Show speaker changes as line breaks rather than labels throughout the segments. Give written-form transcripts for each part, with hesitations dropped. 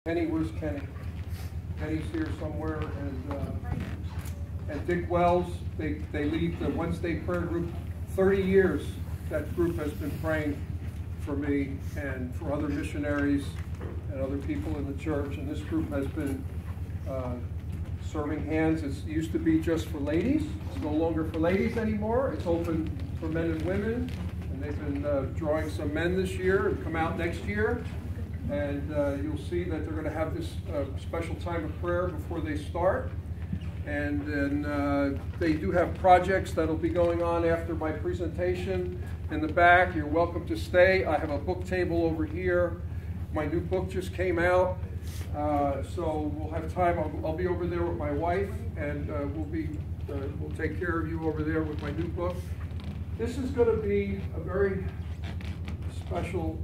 Kenny, where's Kenny? Kenny's here somewhere, and Dick Wells, they lead the Wednesday prayer group. 30 years that group has been praying for me and for other missionaries and other people in the church, and this group has been serving hands. It used to be just for ladies. It's no longer for ladies anymore. It's open for men and women, and they've been drawing some men this year and come out next year. And you'll see that they're going to have this special time of prayer before they start. And then they do have projects that'll be going on after my presentation in the back. You're welcome to stay. I have a book table over here. My new book just came out. So we'll have time. I'll be over there with my wife, and we'll take care of you over there with my new book. This is going to be a very special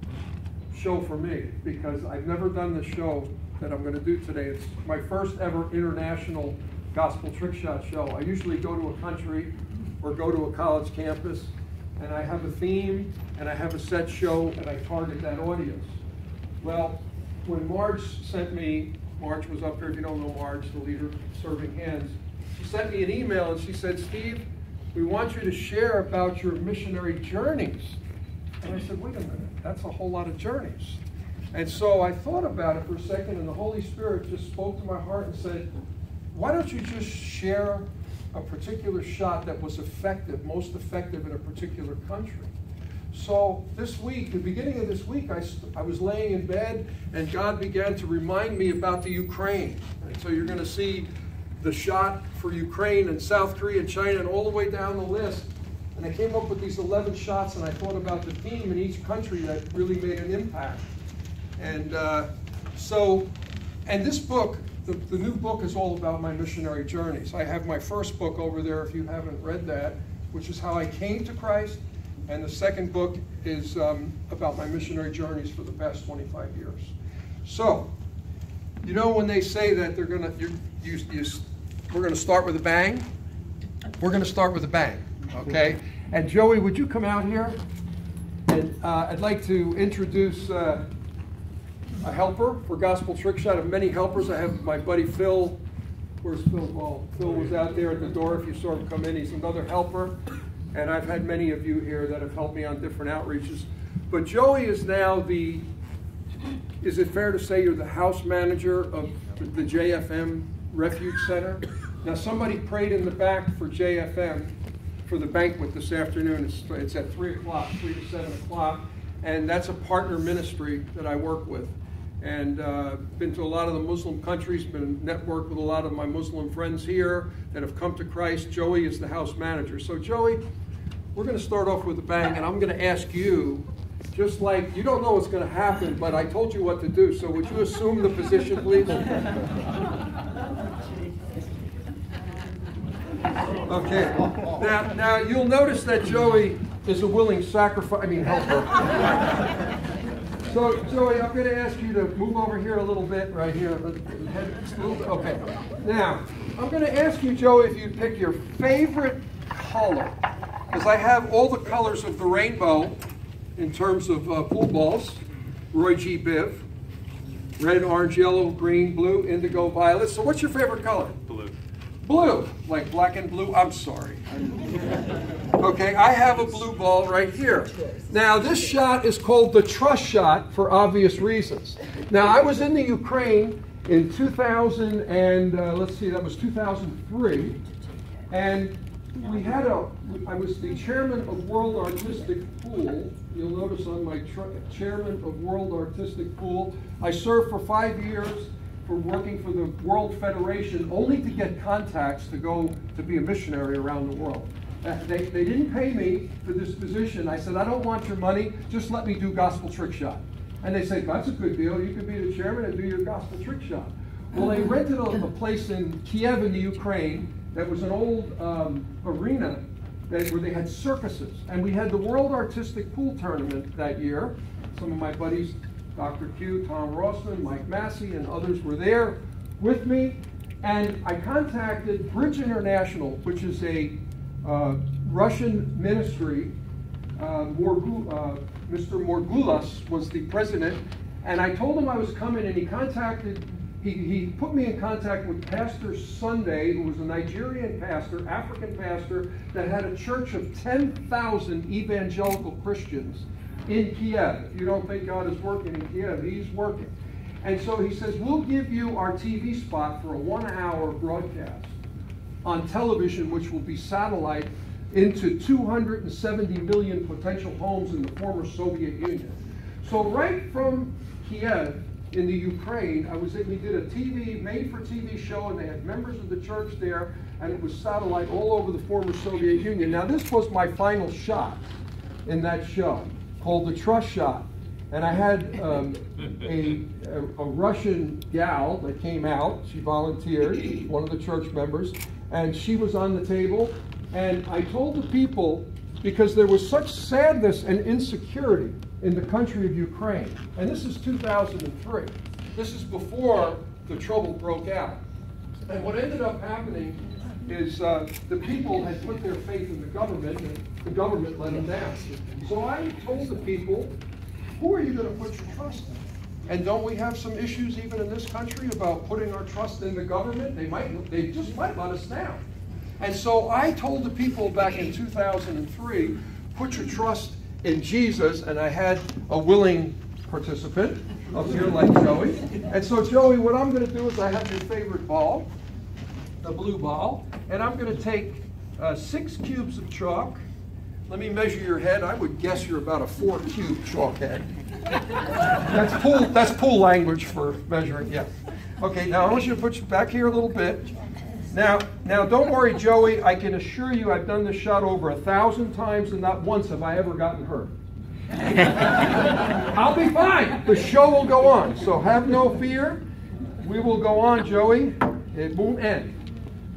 show for me, because I've never done the show that I'm going to do today. It's my first ever international gospel trick shot show. I usually go to a country or go to a college campus, and I have a theme and I have a set show, and I target that audience. Well, when Marge sent me, Marge was up here, if you don't know Marge, the leader of Serving Hands, she sent me an email and she said, "Steve, we want you to share about your missionary journeys." And I said, wait a minute, that's a whole lot of journeys. And so I thought about it for a second, and the Holy Spirit just spoke to my heart and said, why don't you just share a particular shot that was effective, most effective in a particular country? So this week, the beginning of this week, I was laying in bed, and God began to remind me about the Ukraine. And so you're going to see the shot for Ukraine and South Korea and China and all the way down the list. And I came up with these 11 shots, and I thought about the theme in each country that really made an impact. And and this book, the new book, is all about my missionary journeys. I have my first book over there, if you haven't read that, which is How I Came to Christ. And the second book is about my missionary journeys for the past 25 years. So, you know when they say that we're going to start with a bang? We're going to start with a bang. Okay, and Joey, would you come out here? And I'd like to introduce a helper for Gospel Trick Shot. I have many helpers. I have my buddy Phil. Where's Phil? Well, Phil was out there at the door. If you saw him come in, he's another helper. And I've had many of you here that have helped me on different outreaches. But Joey is now is it fair to say you're the house manager of the JFM Refuge Center? Now, somebody prayed in the back for JFM for the banquet this afternoon. It's at 3 o'clock, 3 to 7 o'clock, and that's a partner ministry that I work with. And been to a lot of the Muslim countries, been networked with a lot of my Muslim friends here that have come to Christ. Joey is the house manager. So Joey, we're going to start off with a bang, and I'm going to ask you, just like you don't know what's going to happen, but I told you what to do, so would you assume the position, please? Okay. Now you'll notice that Joey is a willing helper. So Joey, I'm going to ask you to move over here a little bit, right here. Okay. Now I'm going to ask you, Joey, if you pick your favorite color, because I have all the colors of the rainbow in terms of pool balls. Roy G. Biv. Red, orange, yellow, green, blue, indigo, violet. So what's your favorite color?
Blue.
Blue, like black and blue. I'm sorry. Okay, I have a blue ball right here. Now, this shot is called the trust shot for obvious reasons. Now, I was in the Ukraine in 2000 and that was 2003, and I was the chairman of World Artistic Pool. You'll notice on my chairman of World Artistic Pool, I served for 5 years for working for the World Federation, only to get contacts to go to be a missionary around the world. They didn't pay me for this position. I said, I don't want your money, just let me do Gospel Trick Shot. And they said, that's a good deal. You could be the chairman and do your Gospel Trick Shot. Well, they rented a place in Kiev in the Ukraine that was an old arena where they had circuses. And we had the World Artistic Pool Tournament that year. Some of my buddies, Dr. Q, Tom Rossman, Mike Massey, and others were there with me. And I contacted Bridge International, which is a Russian ministry. Mr. Morgulas was the president, And I told him I was coming, and he put me in contact with Pastor Sunday, who was a Nigerian pastor, African pastor, that had a church of 10,000 evangelical Christians in Kiev. If you don't think God is working in Kiev, he's working. And so he says, we'll give you our TV spot for a 1-hour broadcast on television, which will be satellite into 270 million potential homes in the former Soviet Union. So right from Kiev in the Ukraine, we did a made-for-TV show, and they had members of the church there, and it was satellite all over the former Soviet Union. Now this was my final shot in that show, called The Trust Shot. And I had a Russian gal that came out. She volunteered, one of the church members, and she was on the table. And I told the people, because there was such sadness and insecurity in the country of Ukraine, and this is 2003. This is before the trouble broke out. And what ended up happening is the people had put their faith in the government, and the government let them down. So I told the people, who are you going to put your trust in? And don't we have some issues even in this country about putting our trust in the government? They just might let us down. And so I told the people back in 2003, put your trust in Jesus, and I had a willing participant up here like Joey. And so Joey, what I'm going to do is I have your favorite ball, the blue ball, and I'm going to take 6 cubes of chalk. Let me measure your head. I would guess you're about a 4-cube chalk head. That's pool language for measuring, yeah. Okay, now I want you to put you back here a little bit. Now don't worry, Joey. I can assure you I've done this shot over 1,000 times, and not once have I ever gotten hurt. I'll be fine. The show will go on, so have no fear. We will go on, Joey. It won't end.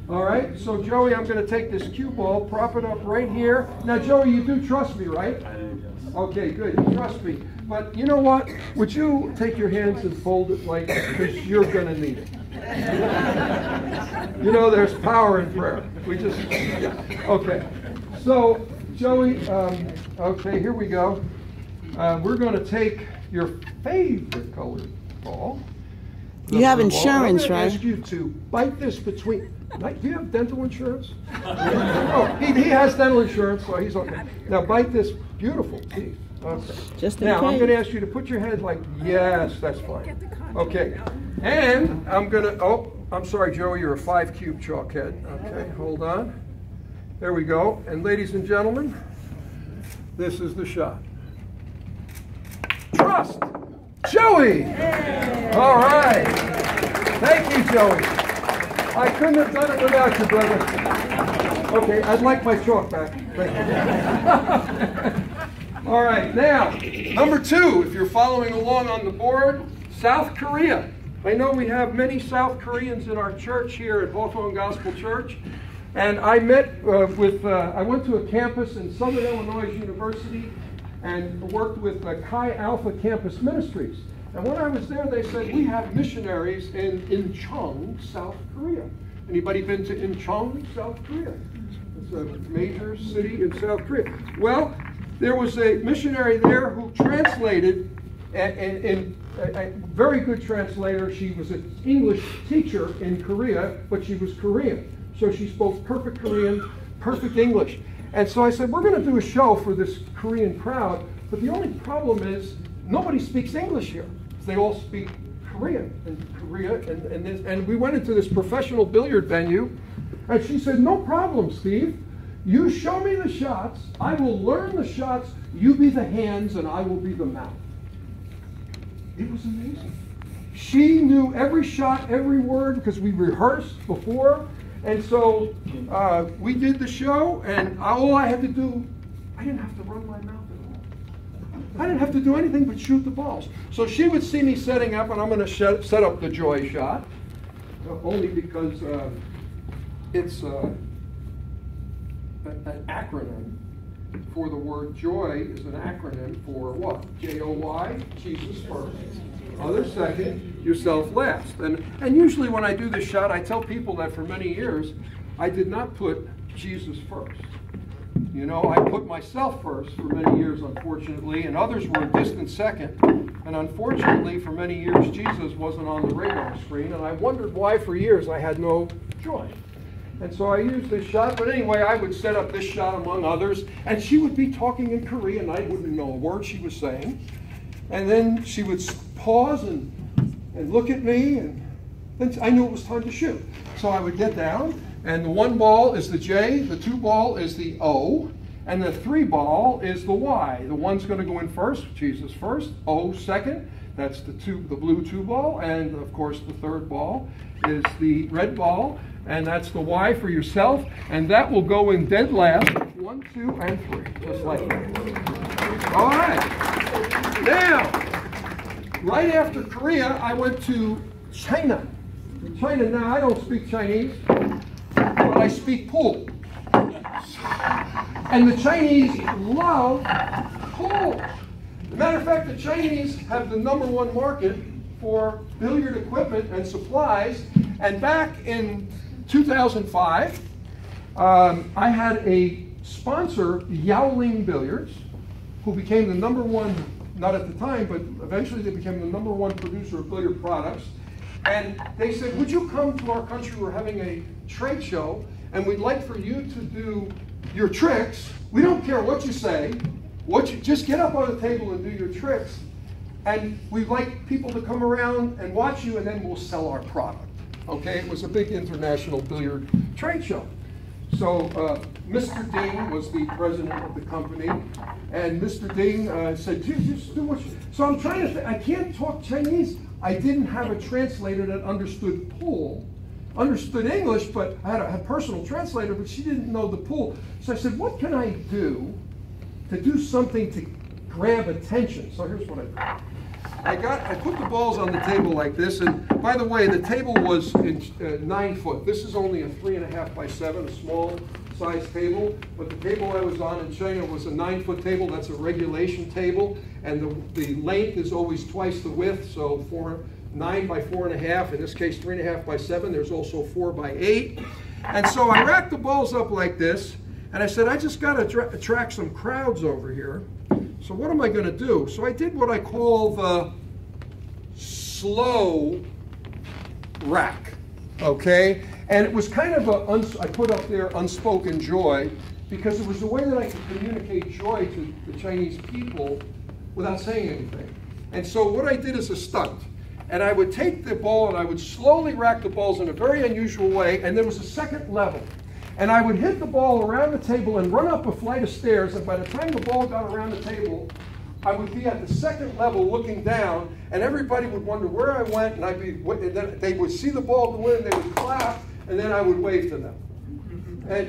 All right, so Joey, I'm going to take this cue ball, prop it up right here. Now, Joey, you do trust me, right? I do, yes. Okay, good. You trust me. But you know what? Would you take your hands and fold it like this? Because you're going to need it. You know, there's power in prayer. Okay. So, Joey, okay, here we go. We're going to take your favorite colored ball.
You have insurance, right?
I'm going to ask you to bite this between... Do you have dental insurance? Oh, he has dental insurance, so he's okay. Now bite this beautiful teeth. Okay.
Just in
now
case.
I'm going to ask you to put your head like, yes, that's fine. Okay. And I'm going to, oh, I'm sorry, Joey, you're a 5-cube chalk head. Okay, hold on. There we go. And ladies and gentlemen, this is the shot. Trust Joey. Yay. All right. Thank you, Joey. I couldn't have done it without you, brother. Okay, I'd like my chalk back. Thank you. All right, now, number 2, if you're following along on the board, South Korea. I know we have many South Koreans in our church here at Hawthorne Gospel Church. And I met I went to a campus in Southern Illinois University and worked with Chi Alpha Campus Ministries. And when I was there, they said, we have missionaries in Incheon, South Korea. Anybody been to Incheon, South Korea? It's a major city in South Korea. Well, there was a missionary there who translated, a very good translator. She was an English teacher in Korea, but she was Korean. So she spoke perfect Korean, perfect English. And so I said, we're going to do a show for this Korean crowd, but the only problem is nobody speaks English here. They all speak Korean in Korea, and we went into this professional billiard venue, and she said, no problem, Steve. You show me the shots, I will learn the shots, you be the hands, and I will be the mouth. It was amazing. She knew every shot, every word, because we rehearsed before, and so we did the show, and all I had to do, I didn't have to run my mouth. I didn't have to do anything but shoot the balls. So she would see me setting up, and I'm going to set up the joy shot, only because it's an acronym for the word joy is an acronym for what? J-O-Y, Jesus first. Others second, yourself last. And usually when I do this shot, I tell people that for many years, I did not put Jesus first. You know, I put myself first for many years, unfortunately, and others were a distant second. And unfortunately, for many years, Jesus wasn't on the radar screen, and I wondered why for years I had no joy. And so I used this shot, but anyway, I would set up this shot among others, and she would be talking in Korean, and I wouldn't know a word she was saying. And then she would pause and look at me, and then I knew it was time to shoot. So I would get down, and the 1 ball is the J, the 2 ball is the O, and the 3 ball is the Y. The 1's going to go in first, Jesus first, O second, that's the blue 2 ball, and of course the 3rd ball is the red ball, and that's the Y for yourself, and that will go in dead last, 1, 2, and 3, just like that. All right. Now, right after Korea, I went to China. In China, now I don't speak Chinese, but I speak pool. And the Chinese love pool. As a matter of fact, the Chinese have the #1 market for billiard equipment and supplies. And back in 2005, I had a sponsor, Yaoling Billiards, who became the #1, not at the time, but eventually they became the #1 producer of billiard products. And they said, would you come to our country? We're having a trade show, and we'd like for you to do your tricks. We don't care what you say. Just get up on the table and do your tricks. And we'd like people to come around and watch you, and then we'll sell our product. Okay, it was a big international billiard trade show. So Mr. Ding was the president of the company, and Mr. Ding said, just do what you... So I'm trying to think, I can't talk Chinese. I didn't have a translator that understood pool, understood English, but I had a personal translator, but she didn't know the pool. So I said, what can I do to do something to grab attention? So here's what I did. I put the balls on the table like this, and by the way, the table was 9 foot. This is only a 3.5 by 7, a small size table, but the table I was on in China was a 9-foot table. That's a regulation table, and the length is always twice the width, so 9 by 4.5, in this case 3.5 by 7. There's also 4 by 8. And so I racked the balls up like this, and I said, I just got to attract some crowds over here. So what am I going to do? So I did what I call the slow rack, okay? And it was kind of I put up there unspoken joy, because it was the way that I could communicate joy to the Chinese people without saying anything. And so what I did is a stunt. And I would take the ball and I would slowly rack the balls in a very unusual way, and there was a second level. And I would hit the ball around the table and run up a flight of stairs, and by the time the ball got around the table, I would be at the second level looking down, and everybody would wonder where I went, and and then they would see the ball go in, they would clap, and then I would wave to them. And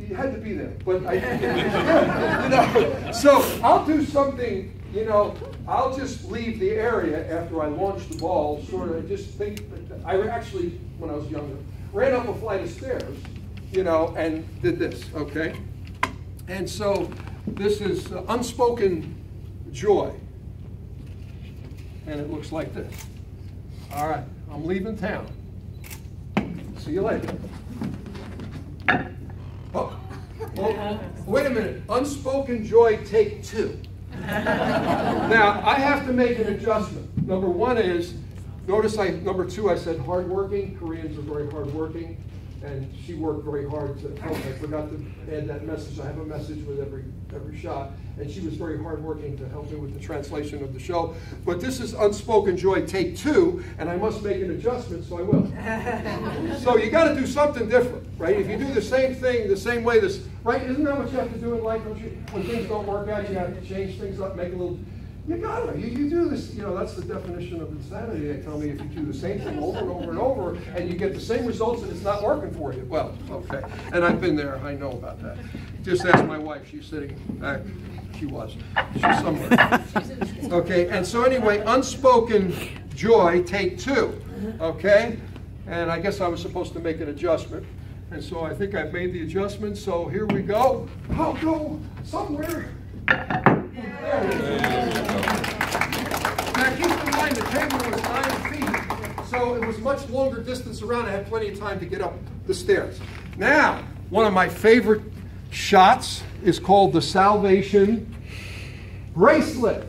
you had to be there. But I, you know, so I'll do something, you know, I'll just leave the area after I launch the ball, sort of just think, I actually, when I was younger, ran up a flight of stairs, you know, and did this, okay? And so this is unspoken joy. And it looks like this. All right, I'm leaving town. See you later. Oh, well, wait a minute. Unspoken joy, take 2. Now, I have to make an adjustment. Number 1 is, notice number 2, I said hardworking. Koreans are very hardworking. And she worked very hard to help. I forgot to add that message. I have a message with every shot. And she was very hardworking to help me with the translation of the show. But this is Unspoken Joy, take 2, and I must make an adjustment, so I will. So you got to do something different, right? If you do the same thing, the same way, right? Isn't that what you have to do in life? Don't you? When things don't work out, you have to change things up, make a little. You gotta. You do this. You know, that's the definition of insanity. They tell me if you do the same thing over and over and over, and you get the same results, and it's not working for you. Well, okay. And I've been there. I know about that. Just ask my wife. She's sitting back. She was. She's somewhere. Okay. And so anyway, Unspoken Joy, take 2. Okay. And I guess I was supposed to make an adjustment, and so I think I've made the adjustment. So here we go. I'll go somewhere. There we go. Now keep in mind the table was 9 feet, so it was much longer distance around. I had plenty of time to get up the stairs. Now, one of my favorite shots is called the Salvation Bracelet.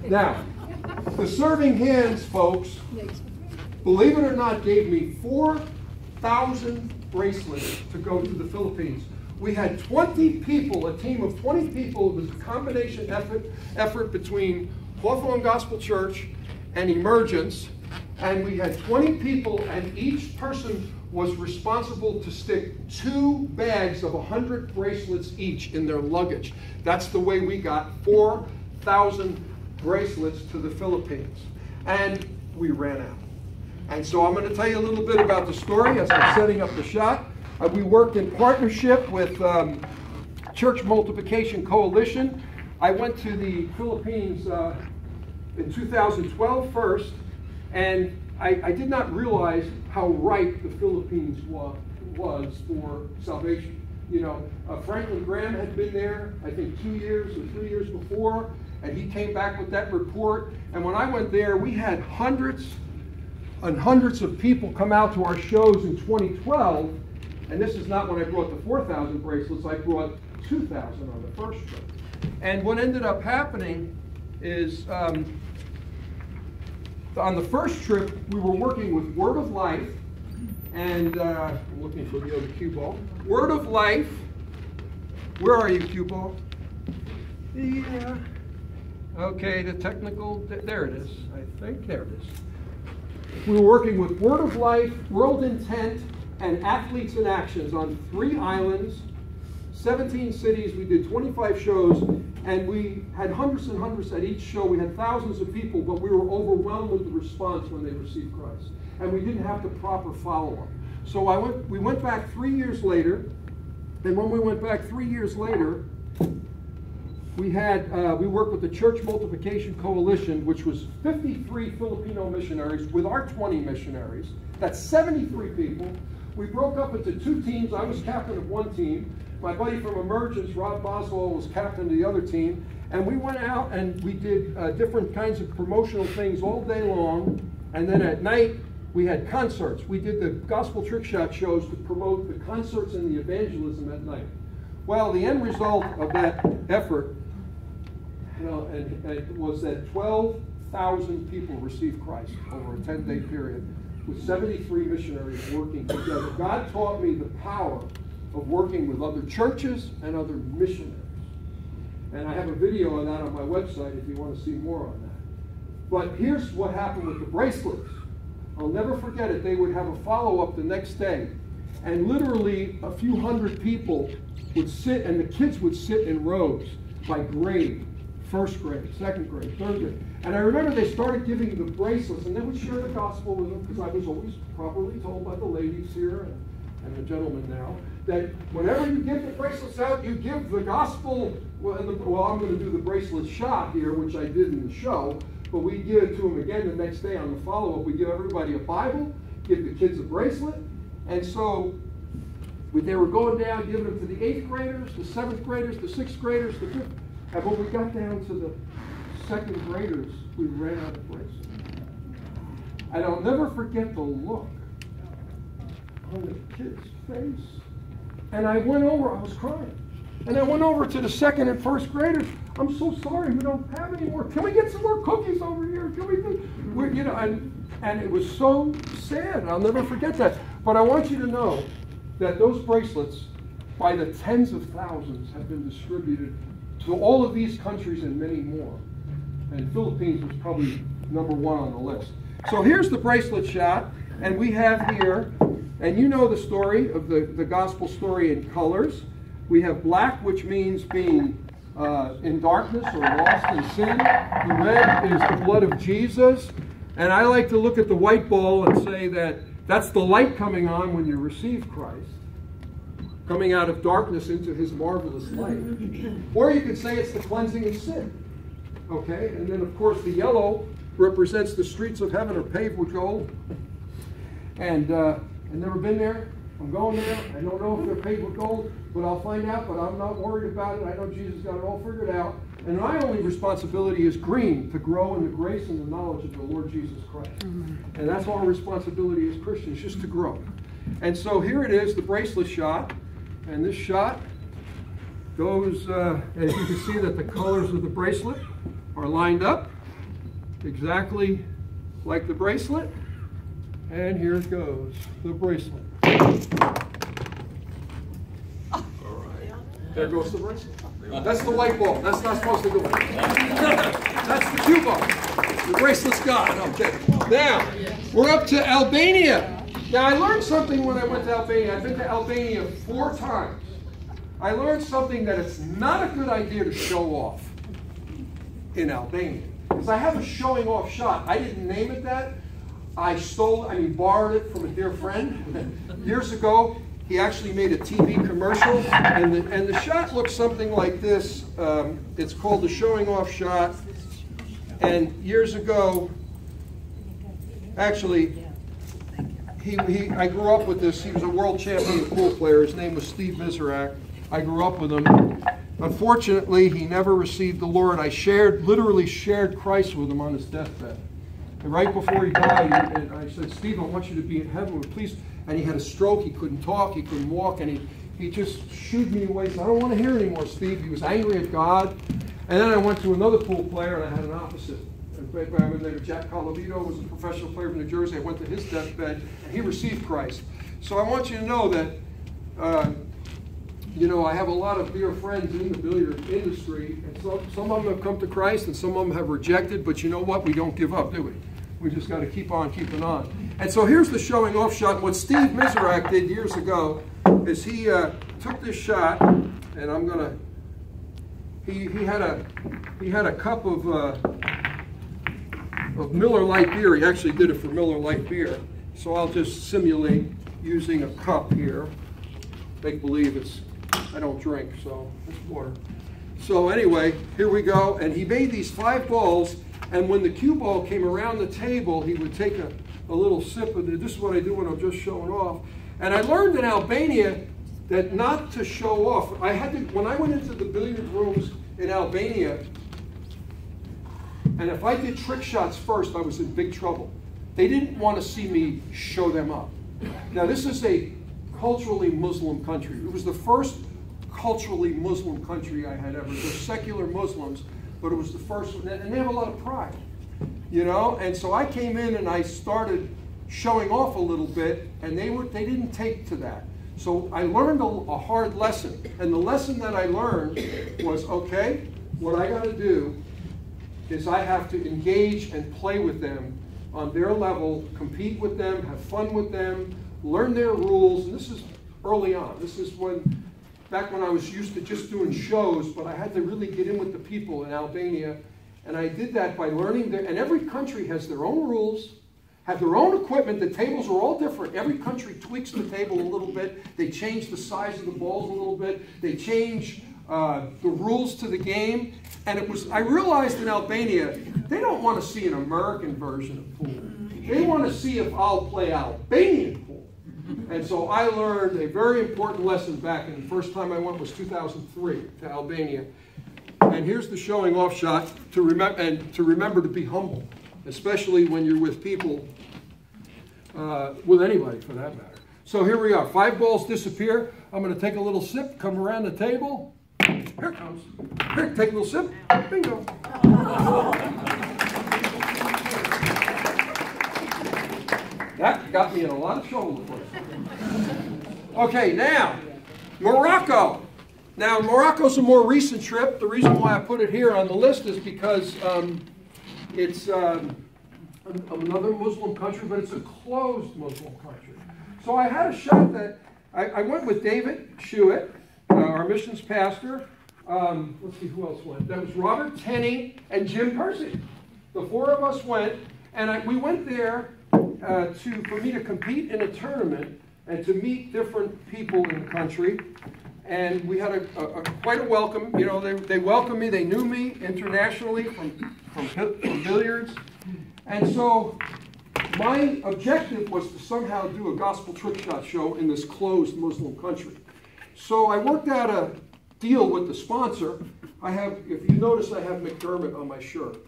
Now, the Serving Hands folks, believe it or not, gave me 4,000 bracelets to go to the Philippines. We had 20 people, a team of 20 people. It was a combination effort between Hawthorne Gospel Church and Emergence. And we had 20 people, and each person was responsible to stick 2 bags of 100 bracelets each in their luggage. That's the way we got 4,000 bracelets to the Philippines. And we ran out. And so I'm going to tell you a little bit about the story as I'm setting up the shot. We worked in partnership with Church Multiplication Coalition. I went to the Philippines in 2012 first, and I did not realize how ripe the Philippines was for salvation. You know, Franklin Graham had been there, I think 2 years or 3 years before, and he came back with that report. And when I went there, we had hundreds and hundreds of people come out to our shows in 2012. And this is not when I brought the 4,000 bracelets. I brought 2,000 on the first trip. And what ended up happening is on the first trip, we were working with Word of Life. And I'm looking for the other cue ball. Word of Life. Where are you, cue ball? Yeah. Okay, the technical. There it is. I think there it is. We were working with Word of Life, World Intent, and Athletes in Actions on 3 islands, 17 cities. We did 25 shows, and we had hundreds and hundreds at each show. We had thousands of people, but we were overwhelmed with the response when they received Christ. And we didn't have the proper follow-up. So we went back 3 years later, and when we went back 3 years later, we worked with the Church Multiplication Coalition, which was 53 Filipino missionaries with our 20 missionaries. That's 73 people. We broke up into 2 teams. I was captain of one team. My buddy from Emergence, Rob Boswell, was captain of the other team. And we went out and we did different kinds of promotional things all day long. And then at night, we had concerts. We did the gospel trick shot shows to promote the concerts and the evangelism at night. Well, the end result of that effort was that 12,000 people received Christ over a 10-day period, with 73 missionaries working together. God taught me the power of working with other churches and other missionaries. And I have a video of that on my website if you want to see more on that. But here's what happened with the bracelets. I'll never forget it. They would have a follow-up the next day. And literally a few hundred people would sit, and the kids would sit in rows by grade. 1st grade, 2nd grade, 3rd grade. And I remember they started giving the bracelets, and they would share the gospel with them, because I was always properly told by the ladies here and the gentlemen now, that whenever you give the bracelets out, you give the gospel. Well, I'm going to do the bracelet shot here, which I did in the show, but we give it to them again the next day on the follow-up. We give everybody a Bible, give the kids a bracelet, and so they were going down, giving them to the 8th graders, the 7th graders, the 6th graders, the 5th. And when we got down to the 2nd graders, we ran out of bracelets. And I'll never forget the look on the kid's face. And I went over, I was crying. And I went over to the 2nd and 1st graders. I'm so sorry, we don't have any more. Can we get some more cookies over here? Can we do, and it was so sad. I'll never forget that. But I want you to know that those bracelets, by the tens of thousands, have been distributed to all of these countries and many more. And Philippines was probably #1 on the list. So here's the bracelet shot, and we have here, and you know the story of the gospel story in colors. We have black, which means being in darkness or lost in sin. The red is the blood of Jesus. And I like to look at the white ball and say that that's the light coming on when you receive Christ, coming out of darkness into his marvelous light. Or you could say it's the cleansing of sin. Okay? And then, of course, the yellow represents the streets of heaven are paved with gold. And I've never been there. I'm going there. I don't know if they're paved with gold, but I'll find out. But I'm not worried about it. I know Jesus got it all figured out. And my only responsibility is green, to grow in the grace and the knowledge of the Lord Jesus Christ. And that's our responsibility as Christians, just to grow. And so here it is, the bracelet shot. And this shot Those, as you can see, that the colors of the bracelet are lined up exactly like the bracelet. And here goes the bracelet. All right. There goes the bracelet. That's the white ball. That's not supposed to go in. That's the cue ball. The bracelet's gone. Okay. Now, we're up to Albania. Now, I learned something when I went to Albania. I've been to Albania 4 times. I learned something that it's not a good idea to show off in Albania. Because I have a showing off shot. I didn't name it that. I borrowed it from a dear friend. Years ago, he actually made a TV commercial, and the shot looks something like this. It's called the showing off shot. And years ago, actually, I grew up with this. He was a world champion pool player. His name was Steve Miserak. I grew up with him. Unfortunately, he never received the Lord. I literally shared Christ with him on his deathbed. And right before he died, I said, Steve, I want you to be in heaven, please. And he had a stroke. He couldn't talk. He couldn't walk. And he just shooed me away. He said, I don't want to hear anymore, Steve. He was angry at God. And then I went to another pool player, and I had an opposite. Jack Colavito was a professional player from New Jersey. I went to his deathbed, and he received Christ. So I want you to know that, I have a lot of dear friends in the billiard industry, and some of them have come to Christ, and some of them have rejected, but you know what? We don't give up, do we? We just got to keep on keeping on. And so here's the showing off shot. What Steve Miserak did years ago is he took this shot, and I'm going to, he had a cup of Miller Lite beer. He actually did it for Miller Lite beer. So I'll just simulate using a cup here. Make believe I don't drink, so it's water. So anyway, here we go. And he made these 5 balls, and when the cue ball came around the table, he would take a little sip of it. This is what I do when I'm just showing off. And I learned in Albania that not to show off. When I went into the billiard rooms in Albania, and if I did trick shots first, I was in big trouble. They didn't want to see me show them up. Now, this is a culturally Muslim country. It was the first culturally Muslim country I had ever. They're secular Muslims, but it was the first one, and they have a lot of pride, And so I came in and I started showing off a little bit, and they didn't take to that. So I learned a hard lesson, and the lesson that I learned was, okay, what I got to do is I have to engage and play with them on their level, compete with them, have fun with them, learn their rules. And this is early on. This is back when I was used to just doing shows, but I had to really get in with the people in Albania. And I did that by learning and every country has their own rules, have their own equipment. The tables are all different. Every country tweaks the table a little bit. They change the size of the balls a little bit. They change the rules to the game. And I realized in Albania, they don't want to see an American version of pool. They want to see if I'll play Albanian pool. And so I learned a very important lesson back, and the first time I went was 2003 to Albania. And here's the showing off shot to remember to be humble, especially when you're with people, with anybody for that matter. So here we are. 5 balls disappear. I'm going to take a little sip, come around the table. Here it comes. Here, take a little sip. Bingo. That got me in a lot of trouble. Okay, now, Morocco. Now, Morocco's a more recent trip. The reason why I put it here on the list is because it's another Muslim country, but it's a closed Muslim country. So I had a shot that I went with David Shuett, our missions pastor. Let's see who else went. That was Robert Tenney and Jim Percy. The 4 of us went, and we went there for me to compete in a tournament and to meet different people in the country. And we had quite a welcome. They welcomed me. They knew me internationally from billiards. And so my objective was to somehow do a gospel trick shot show in this closed Muslim country. So I worked out a deal with the sponsor. If you notice, I have McDermott on my shirt.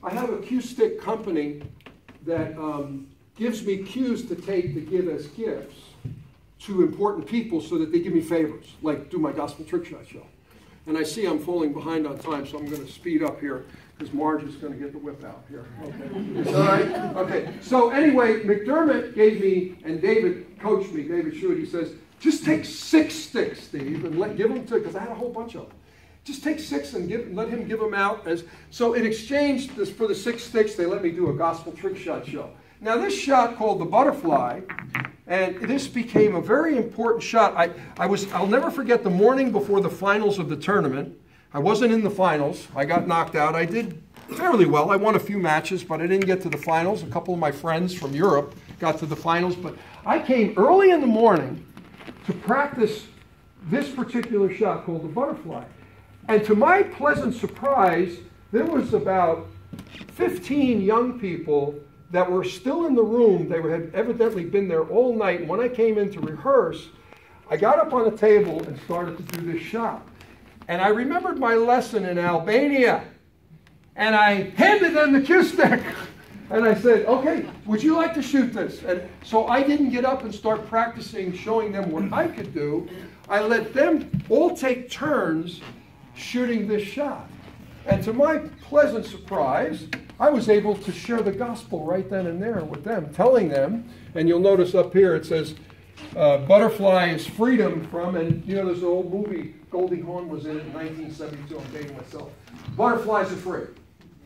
I have a cue stick company that gives me cues to give as gifts to important people so that they give me favors, like do my gospel trick shot show. And I see I'm falling behind on time, so I'm going to speed up here because Marge is going to get the whip out here. Okay. All right? Okay. So anyway, McDermott gave me, and David coached me, David Schuett, he says, just take 6 sticks, Steve, and give them to, because I had a whole bunch of them. Just take 6 and let him give them out. So in exchange for the 6 sticks, they let me do a gospel trick shot show. Now this shot called the butterfly, and this became a very important shot. I'll never forget the morning before the finals of the tournament. I wasn't in the finals. I got knocked out. I did fairly well. I won a few matches, but I didn't get to the finals. A couple of my friends from Europe got to the finals, but I came early in the morning to practice this particular shot called the butterfly. And to my pleasant surprise, there was about 15 young people that were still in the room. They had evidently been there all night. And when I came in to rehearse, I got up on the table and started to do this shot. And I remembered my lesson in Albania. And I handed them the cue stick. And I said, okay, would you like to shoot this? And so I didn't get up and start practicing, showing them what I could do. I let them all take turns shooting this shot. And to my pleasant surprise, I was able to share the gospel right then and there with them, telling them, and you'll notice up here it says, butterfly is freedom from, and you know there's an old movie, Goldie Hawn was in it in 1972, I'm dating myself. Butterflies are free.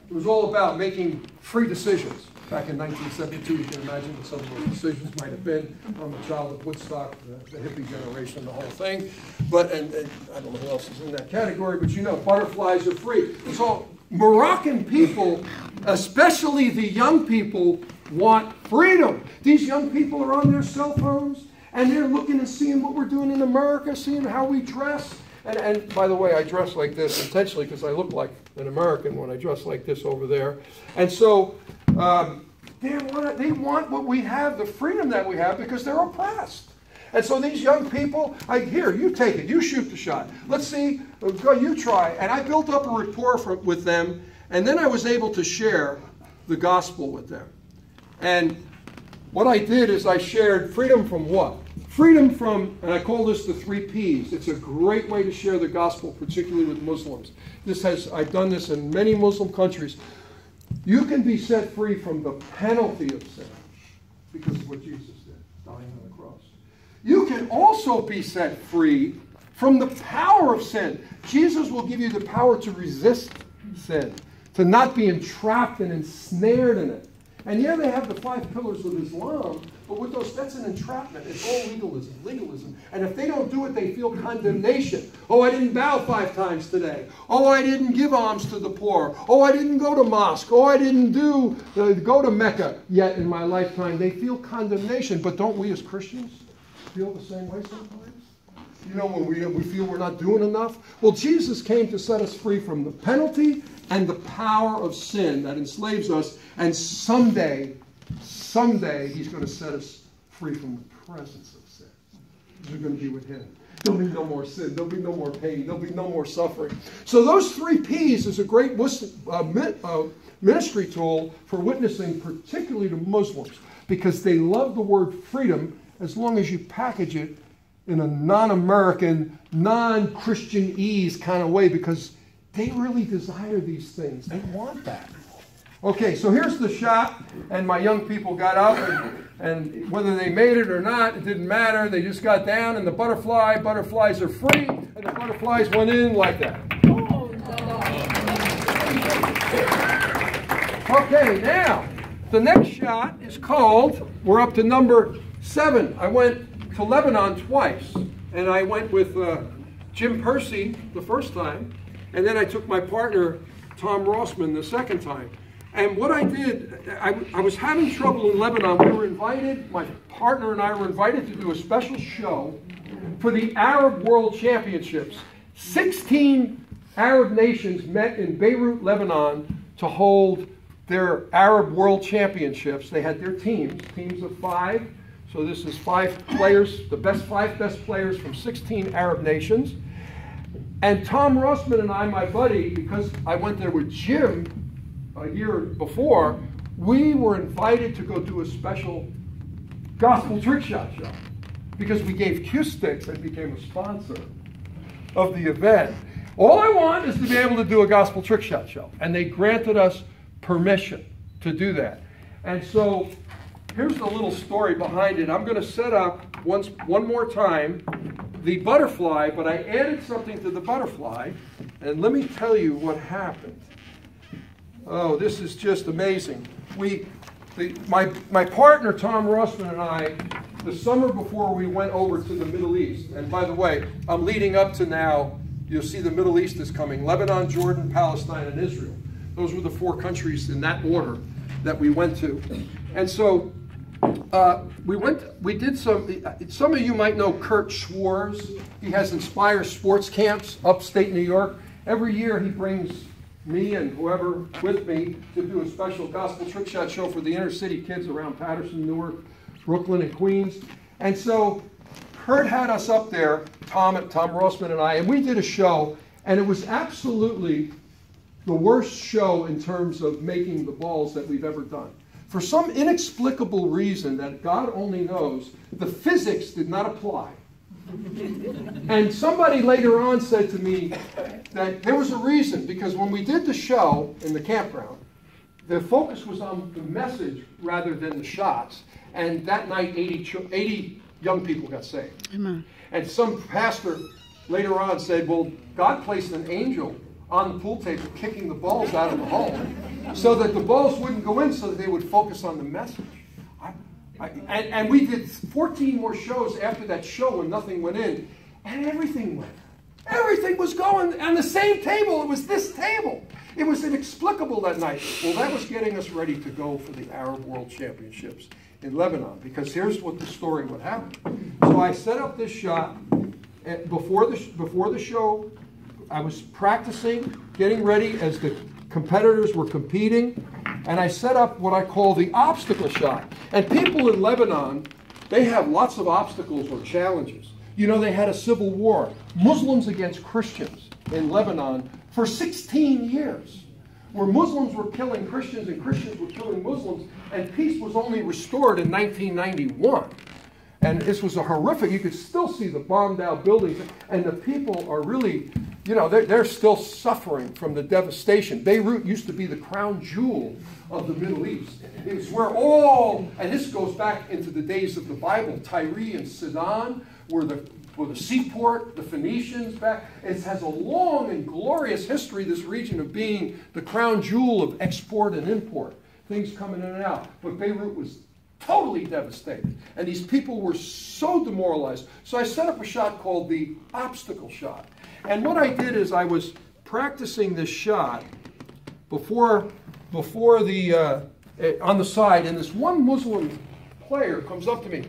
It was all about making free decisions. Back in 1972, you can imagine what some of those decisions might have been. I'm a child of Woodstock, the hippie generation, the whole thing. But, and I don't know who else is in that category, but you know, butterflies are free. So Moroccan people, especially the young people, want freedom. These young people are on their cell phones, and they're looking and seeing what we're doing in America, seeing how we dress. And by the way, I dress like this intentionally because I look like an American when I dress like this over there. And so they want what we have, the freedom that we have, because they're oppressed. And so these young people, here, you take it, you shoot the shot. Let's see, go, you try. And I built up a rapport with them, and then I was able to share the gospel with them. And what I did is I shared freedom from what? Freedom from, and I call this the 3 Ps. It's a great way to share the gospel, particularly with Muslims. I've done this in many Muslim countries. You can be set free from the penalty of sin because of what Jesus did, dying on the cross. You can also be set free from the power of sin. Jesus will give you the power to resist sin, to not be entrapped and ensnared in it. And yeah, they have the 5 pillars of Islam, but with those, that's an entrapment. It's all legalism. And if they don't do it, they feel condemnation. Oh, I didn't bow 5 times today. Oh, I didn't give alms to the poor. Oh, I didn't go to mosque. Oh, I didn't go to Mecca yet in my lifetime. They feel condemnation. But don't we as Christians feel the same way sometimes? You know, when we feel we're not doing enough? Well, Jesus came to set us free from the penalty and the power of sin that enslaves us. And someday, he's going to set us free from the presence of sin. We're going to be with him. There'll be no more sin. There'll be no more pain. There'll be no more suffering. So those 3 Ps is a great ministry tool for witnessing, particularly to Muslims, because they love the word freedom as long as you package it in a non-American, non-Christianese kind of way, because they really desire these things. They want that. Okay, so here's the shot, and my young people got up, and whether they made it or not, it didn't matter. They just got down, and the butterflies are free, and the butterflies went in like that. Okay, now, the next shot is called, we're up to number 7. I went to Lebanon twice, and I went with Jim Percy the first time, and then I took my partner, Tom Rossman, the second time. And what I did, I was having trouble in Lebanon. We were invited, my partner and I were invited to do a special show for the Arab World Championships. 16 Arab nations met in Beirut, Lebanon to hold their Arab World Championships. They had their teams of 5. So this is 5 players, the 5 best players from 16 Arab nations. And Tom Rossman and I, my buddy, because I went there with Jim a year before, we were invited to go do a special gospel trick shot show because we gave cue sticks and became a sponsor of the event. All I want is to be able to do a gospel trick shot show. And they granted us permission to do that. And so here's the little story behind it. I'm going to set up one more time the butterfly, but I added something to the butterfly. And let me tell you what happened. Oh, this is just amazing. My partner, Tom Rossman, and I, the summer before we went over to the Middle East, and by the way, I'm leading up to now, you'll see the Middle East is coming, Lebanon, Jordan, Palestine, and Israel. Those were the 4 countries in that order that we went to. And so we did some of you might know Kurt Schwarz. He has Inspire Sports Camps upstate New York. Every year he brings me and whoever with me to do a special gospel trick shot show for the inner city kids around Patterson, Newark, Brooklyn, and Queens. And so Kurt had us up there, Tom Rossman and I, and we did a show, and it was absolutely the worst show in terms of making the balls that we've ever done. For some inexplicable reason that God only knows, the physics did not apply. And somebody later on said to me that there was a reason, because when we did the show in the campground, the focus was on the message rather than the shots. And that night, 80 young people got saved.
Amen.
And some pastor later on said, well, God placed an angel on the pool table kicking the balls out of the hole so that the balls wouldn't go in, so that they would focus on the message. And we did 14 more shows after that show when nothing went in, and everything went. Everything was going on the same table. It was this table. It was inexplicable that night. Well, that was getting us ready to go for the Arab World Championships in Lebanon, because here's what the story would happen. So I set up this shot before the show. I was practicing, getting ready as the competitors were competing, and I set up what I call the obstacle shot. And people in Lebanon, they have lots of obstacles or challenges. You know, they had a civil war, Muslims against Christians in Lebanon for 16 years, where Muslims were killing Christians and Christians were killing Muslims, and peace was only restored in 1991. And this was a horrific, you could still see the bombed out buildings, and the people are really, you know, they're still suffering from the devastation. Beirut used to be the crown jewel of the Middle East. It was where and this goes back into the days of the Bible, Tyre and Sidon were the seaport, the Phoenicians back. It has a long and glorious history, this region, of being the crown jewel of export and import, things coming in and out. But Beirut was totally devastated. And these people were so demoralized. So I set up a shot called the obstacle shot. And what I did is I was practicing this shot before the on the side, and this one Muslim player comes up to me.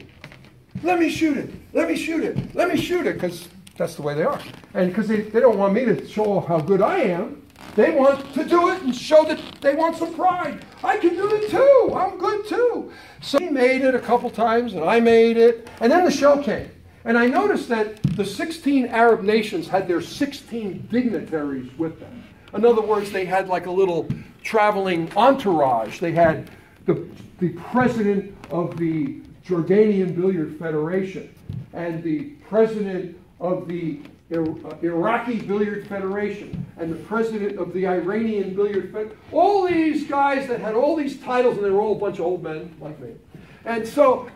Let me shoot it. Let me shoot it. Let me shoot it, because that's the way they are. And because they don't want me to show off how good I am. They want to do it and show that they want some pride. I can do it too. I'm good too. So he made it a couple times, and I made it. And then the show came. And I noticed that the 16 Arab nations had their 16 dignitaries with them. In other words, they had like a little traveling entourage. They had the president of the Jordanian Billiard Federation and the president of the Iraqi Billiard Federation and the president of the Iranian Billiard Federation. All these guys that had all these titles, and they were all a bunch of old men like me. And so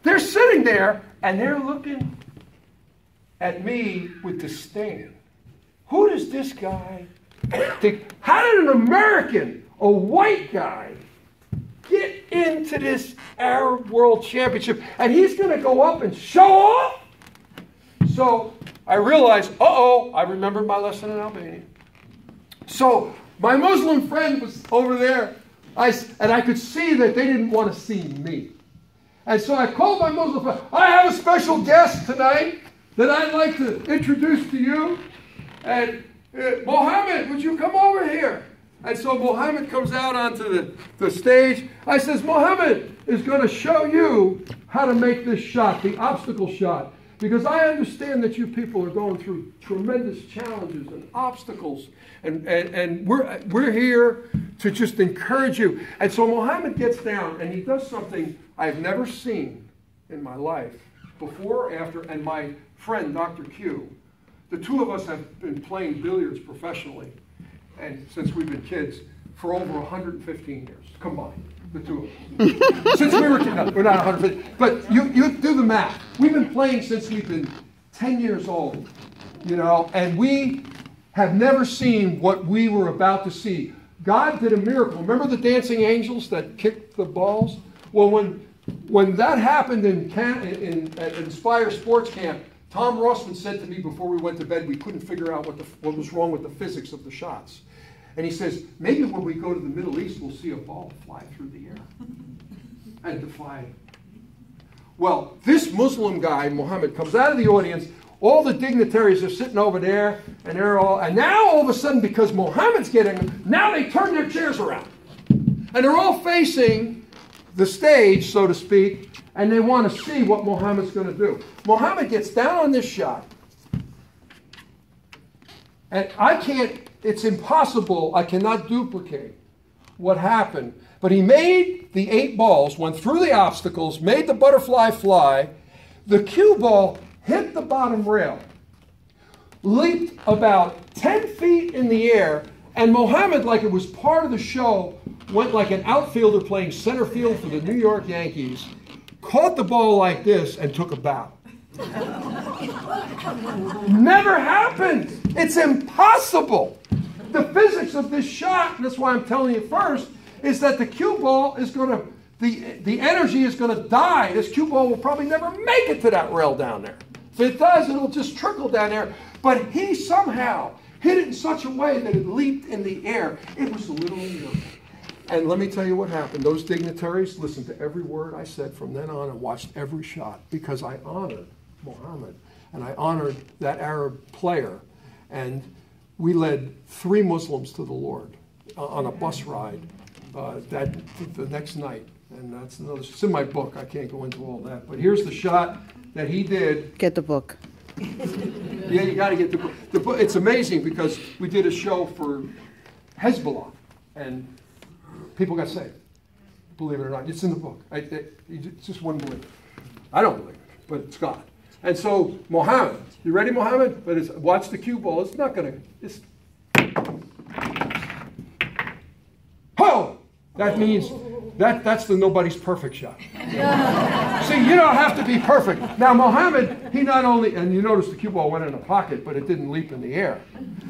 they're sitting there, and they're looking at me with disdain. Who does this guy think? How did an American, a white guy, get into this Arab World Championship? And he's going to go up and show off? So I realized, I remembered my lesson in Albania. So my Muslim friend was over there, and I could see that they didn't want to see me. And so I called my Muslim friend. I have a special guest tonight that I'd like to introduce to you. And Mohammed, would you come over here? And so Mohammed comes out onto the stage. I says, Mohammed is going to show you how to make this shot, the obstacle shot. Because I understand that you people are going through tremendous challenges and obstacles. And we're here to just encourage you. And so Mohammed gets down and he does something I've never seen in my life, before or after. And my friend, Dr. Q, The two of us have been playing billiards professionally, and since we've been kids, for over 115 years combined, the two of us. Since we were kids, no, we're not 150, but you do the math. We've been playing since we've been 10 years old, you know, and we have never seen what we were about to see. God did a miracle. Remember the dancing angels that kicked the balls? Well, when that happened at Inspire Sports Camp, Tom Rossman said to me before we went to bed, we couldn't figure out what was wrong with the physics of the shots. And he says, maybe when we go to the Middle East, we'll see a ball fly through the air and defy. Well, this Muslim guy, Muhammad, comes out of the audience. All the dignitaries are sitting over there, and and now all of a sudden, because Muhammad's getting, now they turn their chairs around. And they're all facing the stage, so to speak, and they want to see what Muhammad's going to do. Muhammad gets down on this shot, and it's impossible, I cannot duplicate what happened. But he made the 8 balls, went through the obstacles, made the butterfly fly. The cue ball hit the bottom rail, leaped about 10 feet in the air, and Muhammad, like it was part of the show, went like an outfielder playing center field for the New York Yankees, caught the ball like this, and took a bow. Never happened. It's impossible. The physics of this shot, and that's why I'm telling you first, is that the cue ball is going to, the energy is going to die. This cue ball will probably never make it to that rail down there. If it does, it'll just trickle down there. But he somehow hit it in such a way that it leaped in the air. It was a little miracle. And let me tell you what happened. Those dignitaries listened to every word I said from then on and watched every shot because I honored Muhammad and I honored that Arab player. And we led 3 Muslims to the Lord on a bus ride the next night. And that's another, it's in my book. I can't go into all that. But here's the shot that he did.
Get the book.
Yeah, you got to get the book. The book. It's amazing because we did a show for Hezbollah, and people got saved. Believe it or not, it's in the book. It's just one believe. I don't believe it, but it's God. And so Muhammad, you ready, Muhammad? But watch the cue ball. It's not going to. Ho! That means that's the nobody's perfect shot. See, you don't have to be perfect. Now, Muhammad, he not only, and you notice the cue ball went in a pocket, but it didn't leap in the air.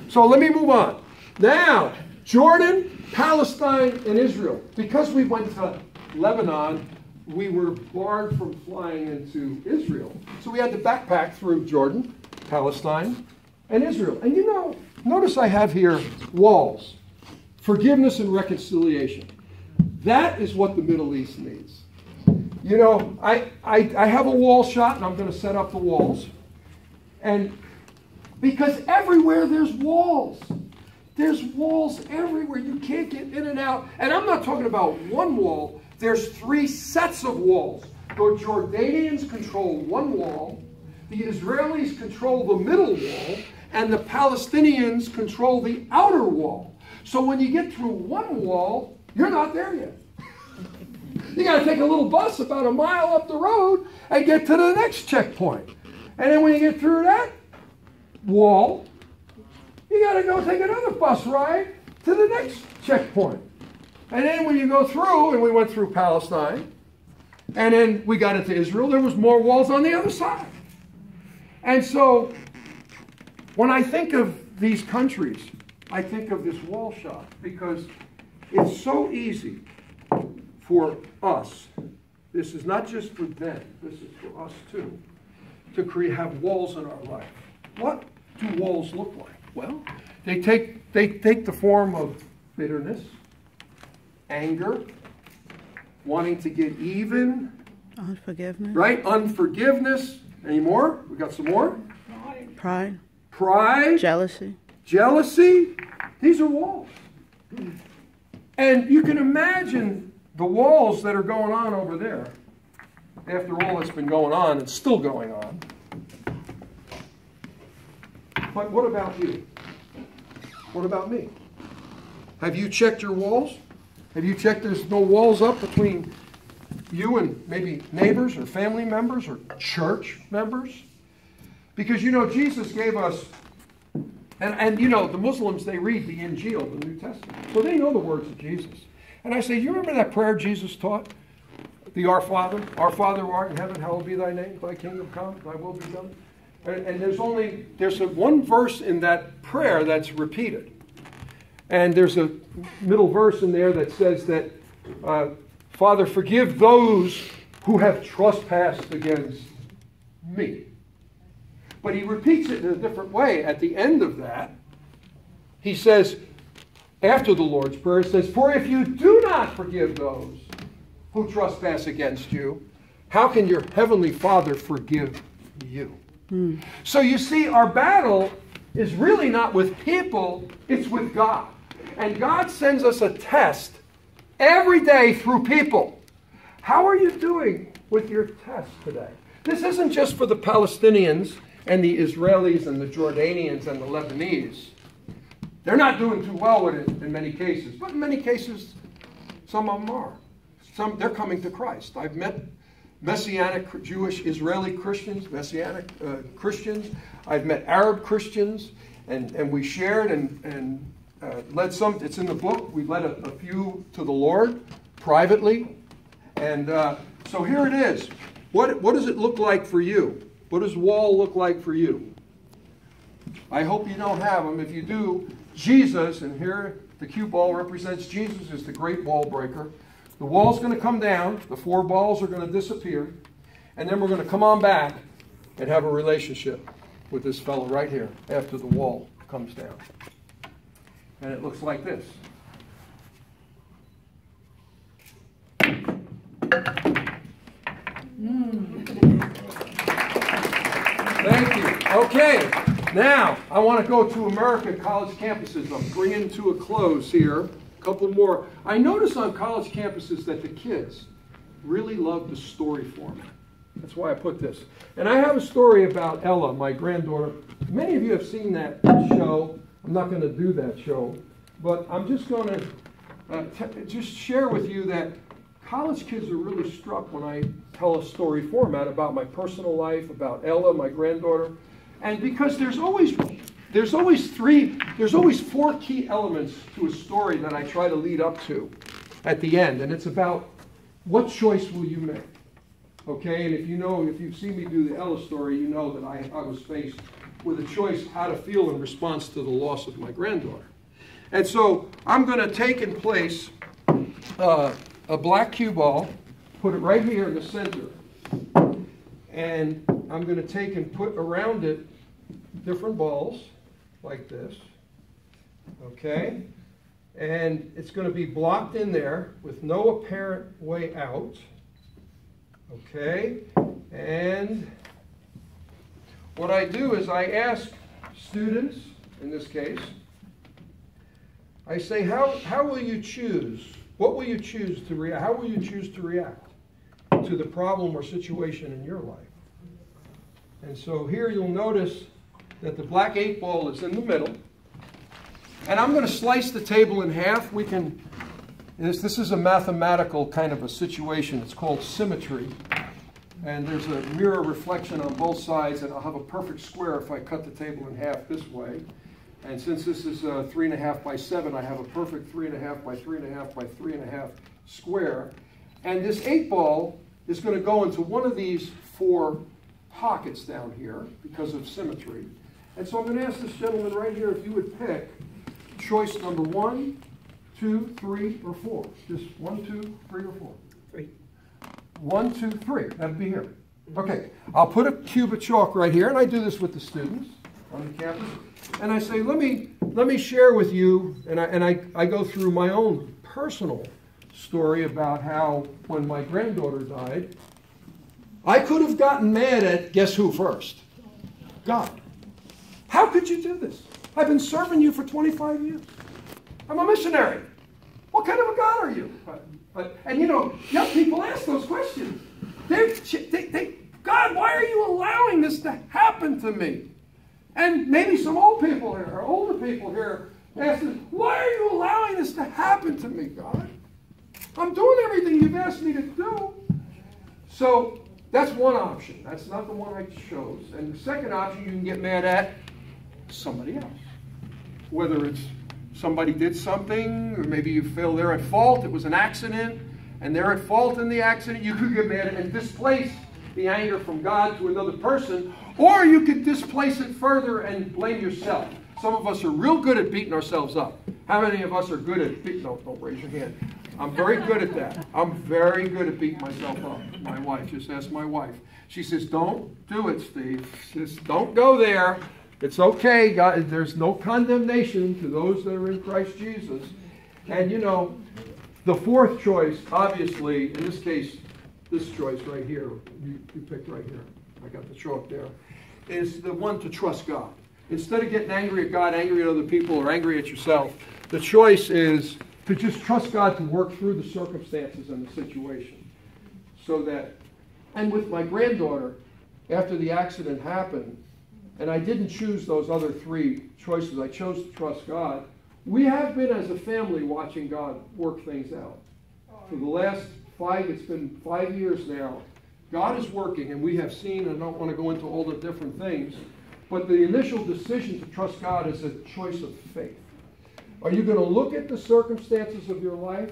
So let me move on. Now, Jordan, Palestine, and Israel. Because we went to Lebanon, we were barred from flying into Israel. So we had to backpack through Jordan, Palestine, and Israel. And you know, notice I have here walls. Forgiveness and reconciliation. That is what the Middle East needs. You know, I have a wall shot, and I'm going to set up the walls. And because everywhere there's walls. There's walls everywhere. You can't get in and out. And I'm not talking about one wall. There's 3 sets of walls. The Jordanians control one wall. The Israelis control the middle wall. And the Palestinians control the outer wall. So when you get through one wall, you're not there yet. You got to take a little bus about a mile up the road and get to the next checkpoint. And then when you get through that wall, you got to go take another bus ride to the next checkpoint. And then when you go through, and we went through Palestine, and then we got into Israel, there was more walls on the other side. And so when I think of these countries, I think of this wall shot because it's so easy for us. This is not just for them. This is for us too. To have walls in our life. What do walls look like? Well, they take the form of bitterness, anger, wanting to get even.
Unforgiveness.
Right? Unforgiveness. Any more? We got some more?
Pride.
Pride.
Jealousy.
Jealousy. These are walls. And you can imagine the walls that are going on over there. After all that's been going on, it's still going on. But what about you? What about me? Have you checked your walls? Have you checked there's no walls up between you and maybe neighbors or family members or church members? Because you know, Jesus gave us And you know, the Muslims, they read the Injil, the New Testament. So they know the words of Jesus. And I say, you remember that prayer Jesus taught? The Our Father who art in heaven, hallowed be thy name, thy kingdom come, thy will be done. And there's one verse in that prayer that's repeated. And there's a middle verse in there that says that, Father, forgive those who have trespassed against me. But he repeats it in a different way. At the end of that, he says, after the Lord's Prayer, it says, for if you do not forgive those who trespass against you, how can your heavenly Father forgive you? So you see, our battle is really not with people, it's with God. And God sends us a test every day through people. How are you doing with your test today? This isn't just for the Palestinians and the Israelis and the Jordanians and the Lebanese. They're not doing too well with it in many cases. But in many cases, some of them are. They're coming to Christ. I've met Messianic Jewish Israeli Christians, Messianic Christians. I've met Arab Christians, and we shared and led some. It's in the book. We led a few to the Lord privately. And so here it is. What does it look like for you? What does wall look like for you? I hope you don't have them. If you do, Jesus, and here the cue ball represents Jesus as the great wall breaker. The wall's going to come down. The 4 balls are going to disappear. And then we're going to come on back and have a relationship with this fellow right here after the wall comes down. And it looks like this. Thank you. Okay, now I want to go to American college campuses. I'm bringing to a close here. A couple more. I notice on college campuses that the kids really love the story format. That's why I put this. And I have a story about Ella, my granddaughter. Many of you have seen that show. I'm not going to do that show, but I'm just going to just share with you that college kids are really struck when I tell a story format about my personal life, about Ella, my granddaughter. And because there's always 4 key elements to a story that I try to lead up to at the end. And it's about what choice will you make? Okay, and if you've seen me do the Ella story, you know that I was faced with a choice how to feel in response to the loss of my granddaughter. And so I'm going to take in place a black cue ball, put it right here in the center, and I'm going to take and put around it different balls like this, okay? And it's going to be blocked in there with no apparent way out, okay? And what I do is I ask students, in this case, I say, how will you choose? What will you choose to react? How will you choose to react to the problem or situation in your life? And so here you'll notice that the black 8 ball is in the middle. And I'm going to slice the table in half. This is a mathematical kind of a situation. It's called symmetry. And there's a mirror reflection on both sides, and I'll have a perfect square if I cut the table in half this way. And since this is 3.5 by 7, I have a perfect 3.5 by 3.5 by 3.5 square. And this 8 ball is going to go into one of these 4 pockets down here because of symmetry. And so I'm going to ask this gentleman right here if you would pick choice number 1, 2, 3, or 4. Just 1, 2, 3, or 4. 3. 1, 2, 3. That'd be here. Okay. I'll put a cube of chalk right here, and I do this with the students on the campus. And I say, let me share with you, and I go through my own personal story about how when my granddaughter died, I could have gotten mad at guess who first? God. How could you do this? I've been serving you for 25 years. I'm a missionary. What kind of a God are you? And you know, young people ask those questions. God, why are you allowing this to happen to me? And maybe some old people here, or older people here, ask us, why are you allowing this to happen to me, God? I'm doing everything you've asked me to do. So that's one option. That's not the one I chose. And the second option, you can get mad at somebody else. whether it's somebody did something, or maybe you feel they're at fault, it was an accident, and they're at fault in the accident, you could get mad and displace the anger from God to another person, or you could displace it further and blame yourself. Some of us are real good at beating ourselves up. How many of us are good at beating? No, don't raise your hand. I'm very good at that. I'm very good at beating myself up. My wife, just ask my wife. She says, don't do it, Steve. She says, don't go there. It's okay, God. There's no condemnation to those that are in Christ Jesus. And you know, the fourth choice, obviously, in this case, this choice right here, you picked right here. I got the chalk there, is the one to trust God. Instead of getting angry at God, angry at other people, or angry at yourself, the choice is to just trust God to work through the circumstances and the situation. So that, and with my granddaughter, after the accident happened, and I didn't choose those other three choices, I chose to trust God. We have been as a family watching God work things out. For the last it's been 5 years now, God is working, and we have seen, and I don't want to go into all the different things, but the initial decision to trust God is a choice of faith. Are you going to look at the circumstances of your life,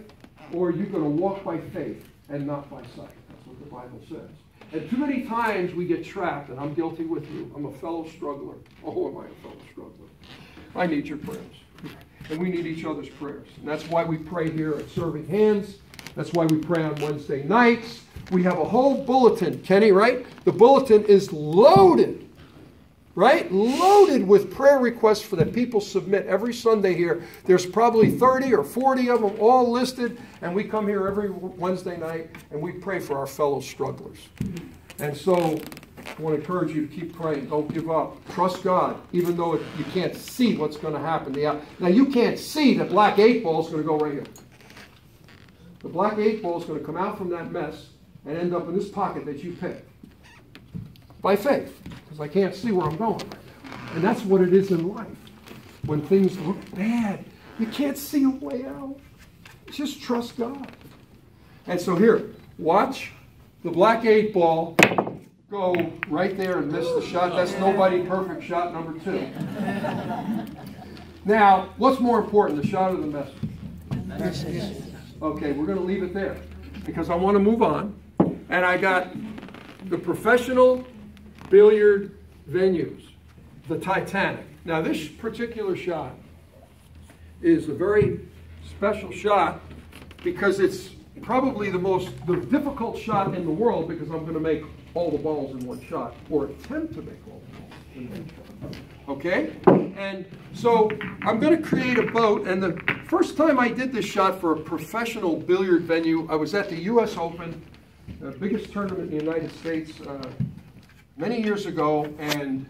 or are you going to walk by faith and not by sight? That's what the Bible says. And too many times we get trapped, and I'm guilty with you. I'm a fellow struggler. Oh, am I a fellow struggler? I need your prayers. And we need each other's prayers. And that's why we pray here at Serving Hands. That's why we pray on Wednesday nights. We have a whole bulletin, Kenny, right? The bulletin is loaded, right? Loaded with prayer requests for that people submit every Sunday here. There's probably 30 or 40 of them all listed, and we come here every Wednesday night, and we pray for our fellow strugglers. And so I want to encourage you to keep praying. Don't give up. Trust God, even though you can't see what's going to happen. Now, you can't see the black 8 ball is going to go right here. The black 8 ball is going to come out from that mess and end up in this pocket that you picked. By faith, because I can't see where I'm going right now. And that's what it is in life. When things look bad, you can't see a way out. Just trust God. And so here, watch the black 8 ball go right there and miss the shot. That's nobody perfect shot number 2. Now, what's more important, the shot or the message? Okay, we're going to leave it there because I want to move on. And I got the professional billiard venues, the Titanic. Now, this particular shot is a very special shot because it's probably the difficult shot in the world, because I'm going to make all the balls in one shot, or attempt to make all the balls in one shot. Okay? And so I'm going to create a boat, and the first time I did this shot for a professional billiard venue, I was at the U.S. Open, the biggest tournament in the United States, many years ago, and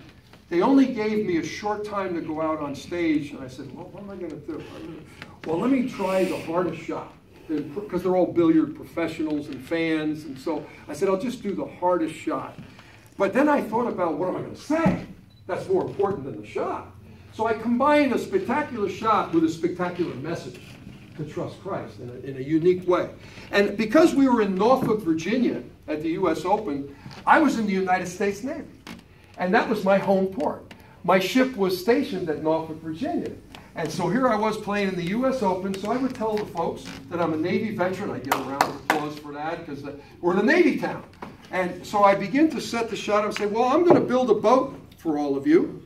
they only gave me a short time to go out on stage, and I said, well, what am I going to do? Well, let me try the hardest shot, because they're all billiard professionals and fans, and so I said, I'll just do the hardest shot. But then I thought about, what am I going to say? That's more important than the shot. So I combined a spectacular shot with a spectacular message to trust Christ in a unique way. And because we were in Norfolk, Virginia at the U.S. Open, I was in the United States Navy. And that was my home port. My ship was stationed at Norfolk, Virginia. And so here I was playing in the U.S. Open, so I would tell the folks that I'm a Navy veteran. I get a round of applause for that because we're in a Navy town. And so I begin to set the shot and say, well, I'm going to build a boat for all of you.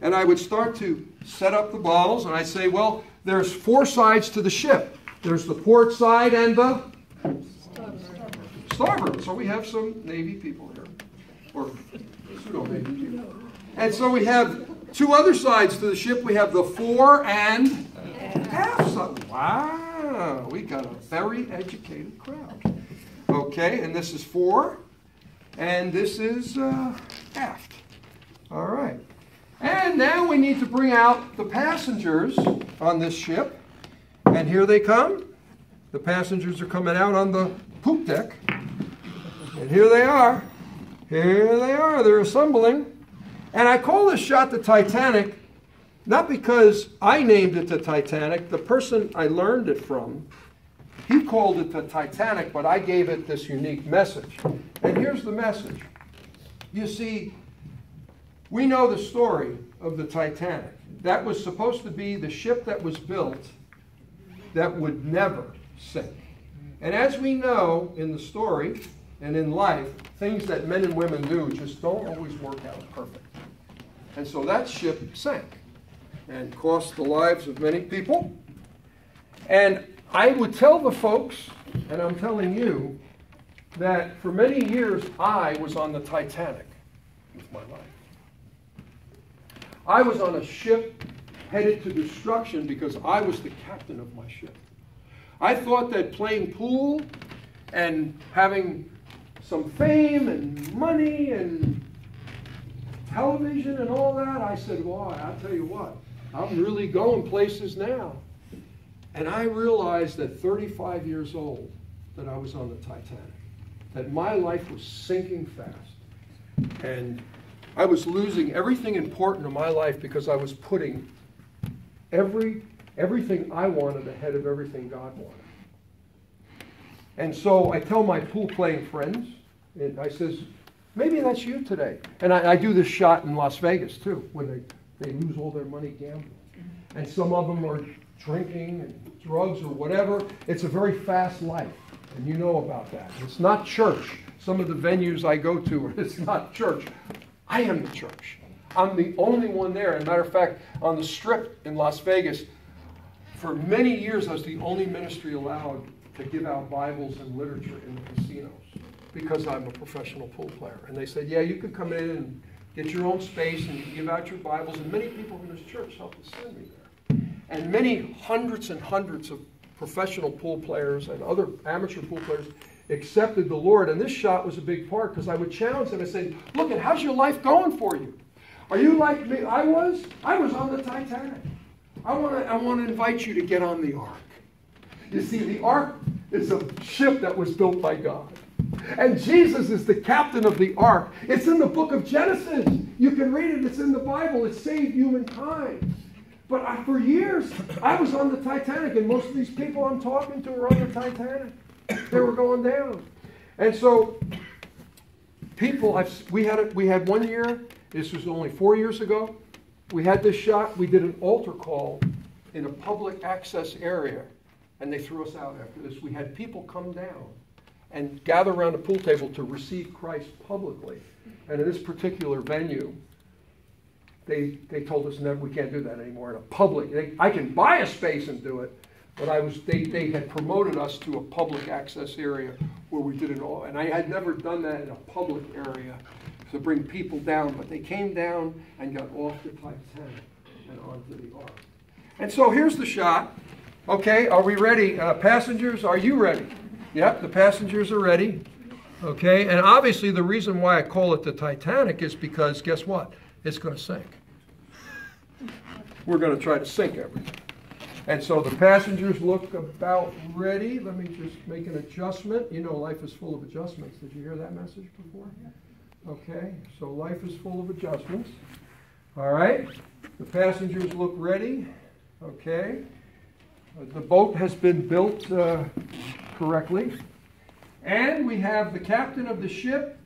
And I would start to set up the balls, and I'd say, well, there's 4 sides to the ship. There's the port side and the starboard. So we have some Navy people here, or pseudo-Navy people. And so we have 2 other sides to the ship. We have the fore and aft side. Wow, we got a very educated crowd. Okay, and this is fore, and this is aft. All right. And now we need to bring out the passengers on this ship. And here they come. The passengers are coming out on the poop deck. And here they are. Here they are. They're assembling. And I call this shot the Titanic, not because I named it the Titanic. The person I learned it from, he called it the Titanic, but I gave it this unique message. And here's the message. You see, we know the story of the Titanic. that was supposed to be the ship that was built that would never sink. And as we know in the story and in life, things that men and women do just don't always work out perfect. And so that ship sank and cost the lives of many people. And I would tell the folks, and I'm telling you, that for many years I was on the Titanic with my life. I was on a ship headed to destruction because I was the captain of my ship. I thought that playing pool and having some fame and money and television and all that, I said, well, I'll tell you what, I'm really going places now. And I realized at 35 years old that I was on the Titanic, that my life was sinking fast. And I was losing everything important in my life because I was putting everything I wanted ahead of everything God wanted. And so I tell my pool playing friends, and I says, maybe that's you today. And I do this shot in Las Vegas too, when they lose all their money gambling. And some of them are drinking and drugs or whatever. It's a very fast life, and you know about that. It's not church. Some of the venues I go to, it's not church. I am the church. I'm the only one there. As a matter of fact, on the Strip in Las Vegas, for many years I was the only ministry allowed to give out Bibles and literature in the casinos because I'm a professional pool player. And they said, yeah, you could come in and get your own space and you can give out your Bibles. And many people from this church helped to send me there. And many hundreds and hundreds of professional pool players and other amateur pool players accepted the Lord. And this shot was a big part because I would challenge them and say, look, how's your life going for you? Are you like me? I was on the Titanic. I want to invite you to get on the ark. You see, the ark is a ship that was built by God. And Jesus is the captain of the ark. It's in the book of Genesis. You can read it. It's in the Bible. It saved humankind. But for years, I was on the Titanic, and most of these people I'm talking to are on the Titanic. They were going down. And so people, we had 1 year, this was only 4 years ago, we had this shot, we did an altar call in a public access area, and they threw us out after this. We had people come down and gather around a pool table to receive Christ publicly. And in this particular venue, they told us, no, we can't do that anymore in a public. I can buy a space and do it, but they had promoted us to a public access area where we did it all. And I had never done that in a public area to bring people down, but they came down and got off the Titanic and onto the ark. And so here's the shot. Okay, are we ready? Passengers, are you ready? Yep, the passengers are ready. Okay, and obviously the reason why I call it the Titanic is because, guess what? It's going to sink. We're going to try to sink everything. And so the passengers look about ready. Let me just make an adjustment. You know, life is full of adjustments. Did you hear that message before? Okay, so life is full of adjustments. All right, the passengers look ready. Okay, the boat has been built correctly. And we have the captain of the ship.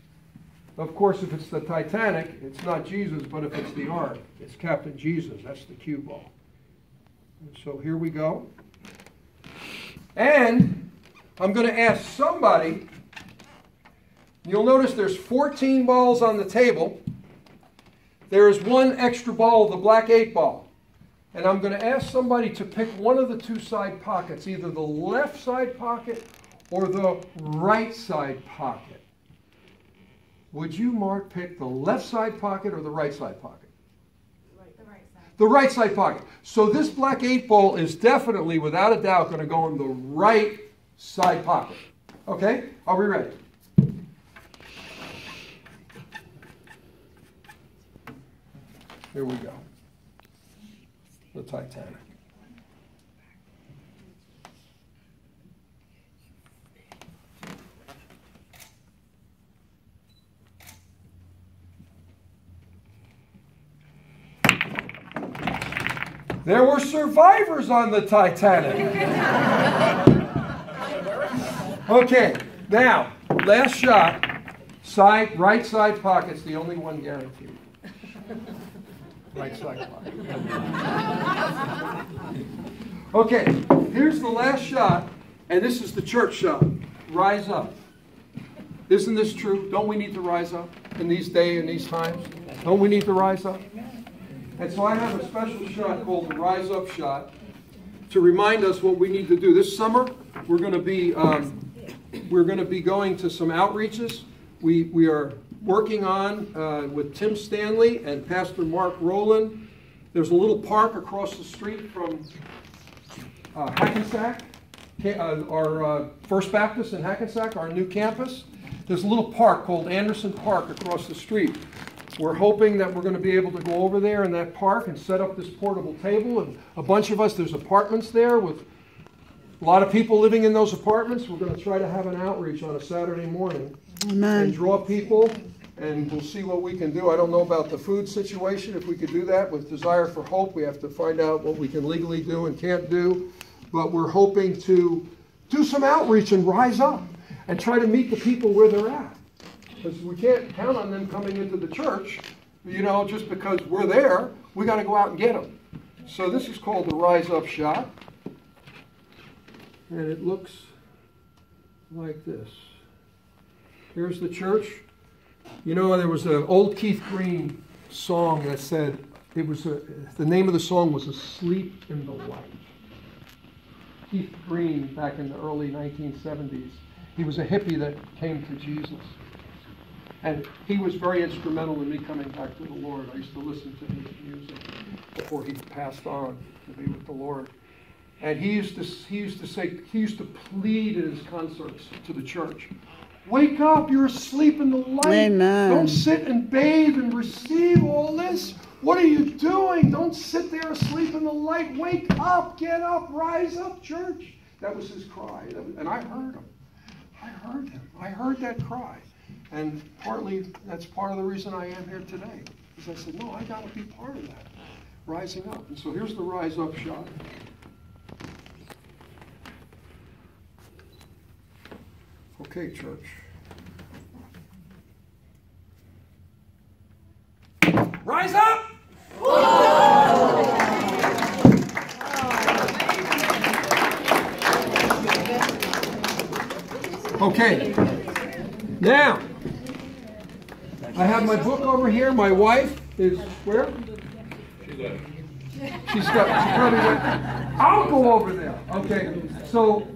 Of course, if it's the Titanic, it's not Jesus, but if it's the ark, it's Captain Jesus. That's the cue ball. And so here we go. And I'm going to ask somebody, you'll notice there's 14 balls on the table. There is one extra ball, the black 8 ball. And I'm going to ask somebody to pick one of the two side pockets, either the left side pocket or the right side pocket. Would you, Mark, pick the left side pocket or the right side pocket?
The right side.
The right side pocket. So this black 8 ball is definitely, without a doubt, going to go in the right side pocket. Okay? Are we ready? Here we go. The Titanic. There were survivors on the Titanic. Okay, now, last shot. Right side pocket's the only one guaranteed. Right side. Okay, here's the last shot, and this is the church shot. Rise up. Isn't this true? Don't we need to rise up in these days and these times? Don't we need to rise up? And so I have a special shot called the Rise Up shot to remind us what we need to do. This summer, we're going to be going to some outreaches. We are working on with Tim Stanley and Pastor Mark Rowland. There's a little park across the street from Hackensack, our First Baptist in Hackensack, our new campus. There's a little park called Anderson Park across the street. We're hoping that we're going to be able to go over there in that park and set up this portable table. And a bunch of us, there's apartments there with a lot of people living in those apartments. We're going to try to have an outreach on a Saturday morning.
Amen.
And draw people, and we'll see what we can do. I don't know about the food situation, if we could do that. With Desire for Hope, we have to find out what we can legally do and can't do. But we're hoping to do some outreach and rise up and try to meet the people where they're at. Because we can't count on them coming into the church, just because we're there. We got to go out and get them. So this is called the Rise Up shot. And it looks like this. Here's the church. There was an old Keith Green song that said, the name of the song was Asleep in the Light. Keith Green, back in the early 1970s, he was a hippie that came to Jesus. And he was very instrumental in me coming back to the Lord. I used to listen to his music before he passed on to be with the Lord. And he used to plead in his concerts to the church. Wake up, you're asleep in the light.
Amen.
Don't sit and bathe and receive all this. What are you doing? Don't sit there asleep in the light. Wake up, get up, rise up, church. That was his cry. And I heard him. I heard him. I heard that cry. And partly, that's part of the reason I am here today. Because I said, no, I got to be part of that. Rising up. And so here's the Rise Up shot. Okay, church. Rise up! Okay. Now, I have my book over here. My wife is where? She probably went. I'll go over there. Okay. So